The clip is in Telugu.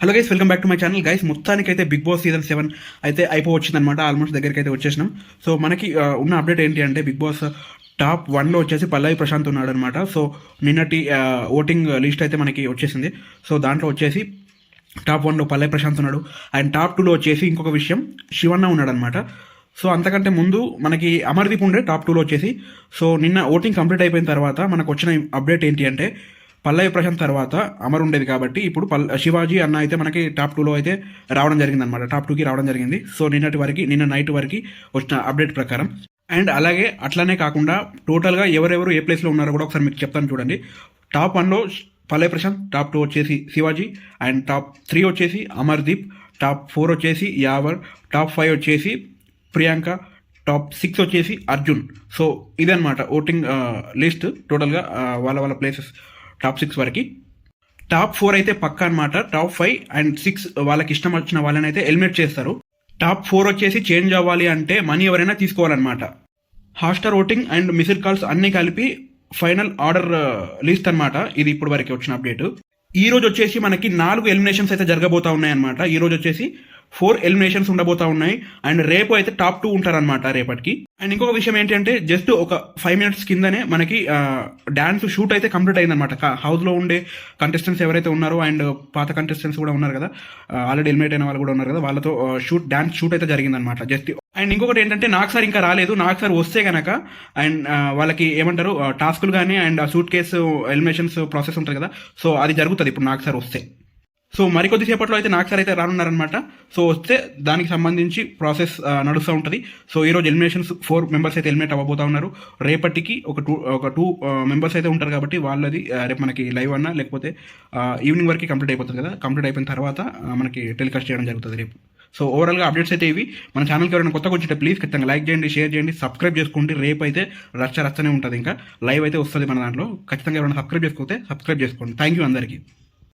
Hello guys, welcome back to my channel. Guys, మొత్తానికి అయితే బిగ్ బాస్ సీజన్ 7 అయితే అయిపోవచ్చిందనమాట. ఆల్మోస్ట్ దగ్గరికి అయితే వచ్చేసినాం. సో మనకి ఉన్న అప్డేట్ ఏంటి అంటే, బిగ్ బాస్ టాప్ 1లో వచ్చేసి పల్లవి ప్రశాంత్ ఉన్నాడు అనమాట. సో నిన్నటి ఓటింగ్ లిస్ట్ అయితే మనకి వచ్చేసింది. సో దాంట్లో వచ్చేసి టాప్ 1లో పల్లవి ప్రశాంత్ ఉన్నాడు. అండ్ టాప్ 2లో వచ్చేసి ఇంకొక విషయం, శివన్న ఉన్నాడు అనమాట. సో అంతకంటే ముందు మనకి అమర్దీప్ ఉండే టాప్ 2లో వచ్చేసి. సో నిన్న ఓటింగ్ కంప్లీట్ అయిపోయిన తర్వాత మనకు వచ్చిన అప్డేట్ ఏంటి అంటే, పల్లవి ప్రశాంత్ తర్వాత అమర్ ఉండేది కాబట్టి ఇప్పుడు శివాజీ అన్న అయితే మనకి టాప్ 2లో అయితే రావడం జరిగింది అనమాట. టాప్ 2కి రావడం జరిగింది. సో నిన్న నైట్ వరకు వచ్చిన అప్డేట్ ప్రకారం. అండ్ అలాగే అట్లానే కాకుండా టోటల్గా ఎవరెవరు ఏ ప్లేస్లో ఉన్నారో కూడా ఒకసారి మీకు చెప్తాను చూడండి. టాప్ 1లో పల్లవి ప్రశాంత్, టాప్ 2 వచ్చేసి శివాజీ, అండ్ టాప్ 3 వచ్చేసి అమర్దీప్, టాప్ 4 వచ్చేసి యావర్, టాప్ 5 వచ్చేసి ప్రియాంక, టాప్ 6 వచ్చేసి అర్జున్. సో ఇదనమాట ఓటింగ్ లిస్ట్ టోటల్గా వాళ్ళ ప్లేసెస్ టాప్ 6 వరకు. టాప్ 4 అయితే పక్కా అనమాట. టాప్ 5 అండ్ 6 వాళ్ళకి ఇష్టం వచ్చిన వాళ్ళని అయితే ఎలిమినేట్ చేస్తారు. టాప్ 4 వచ్చేసి చేంజ్ అవ్వాలి అంటే మనీ ఎవరైనా తీసుకోవాలన్నమాట. Hotstar voting and missed calls అన్నీ కలిపి ఫైనల్ ఆర్డర్ లిస్ట్ అనమాట. ఇది ఇప్పుడు వరకు వచ్చిన అప్డేట్. ఈ రోజు వచ్చేసి మనకి 4 ఎలిమినేషన్స్ అయితే జరగబోతా ఉన్నాయి అనమాట. ఈ రోజు వచ్చేసి 4 ఎలిమినేషన్స్ ఉండబోతా ఉన్నాయి. అండ్ రేపు అయితే టాప్ 2 ఉంటారనమాట రేపటికి. అండ్ ఇంకొక విషయం ఏంటంటే, జస్ట్ ఒక 5 minutes కిందనే మనకి డాన్స్ షూట్ అయితే కంప్లీట్ అయిందనమాట. హౌస్లో ఉండే కంటెస్టెంట్స్ ఎవరైతే ఉన్నారో అండ్ పాత కంటెస్టెంట్స్ కూడా ఉన్నారు కదా, ఆల్రెడీ ఎలిమినేట్ అయిన వాళ్ళు కూడా ఉన్నారు కదా, వాళ్ళతో డాన్స్ షూట్ అయితే జరిగిందనమాట జస్ట్. అండ్ ఇంకొకటి ఏంటంటే, నాకు సార్ ఇంకా రాలేదు. నాకు సార్ వస్తే కనుక అండ్ వాళ్ళకి ఏమంటారు టాస్కులు కానీ and suit case eliminations process ఉంటుంది కదా, సో అది జరుగుతుంది ఇప్పుడు నాకు సార్ వస్తే. సో మరికొద్ది సేపట్లో అయితే నాకు సార్ అయితే రానున్నారనమాట. సో వస్తే దానికి సంబంధించి ప్రాసెస్ నడుస్తూ ఉంటుంది. సో ఈరోజు ఎలిమినేషన్స్ 4 మెంబర్స్ అయితే ఎలిమినేట్ అవ్వబోతా ఉన్నారు. రేపటికి ఒక టూ మెంబర్స్ అయితే ఉంటారు కాబట్టి వాళ్ళది రేపు మనకి లైవ్ అన్నా లేకపోతే ఈవినింగ్ వరకు కంప్లీట్ అయిపోతుంది కదా. కంప్లీట్ అయిపోయిన తర్వాత మనకి టెలికాస్ట్ చేయడం జరుగుతుంది రేపు. సో ఓవరాల్గా అప్డేట్స్ అయితే ఇవి. మన ఛానల్కి ఎవరైనా కొత్తగా వచ్చితే ప్లీజ్ ఖచ్చితంగా లైక్ చేయండి, షేర్ చేయండి, సబ్స్క్రైబ్ చేసుకోండి. రేపు అయితే రచ్చనే ఉంటుంది. ఇంకా లైవ్ అయితే వస్తుంది మన దాంట్లో. ఖచ్చితంగా ఎవరైనా సబ్స్క్రైబ్ చేసుకోతే సబ్స్క్రైబ్ చేసుకోండి. థ్యాంక్ యూ అందరికీ.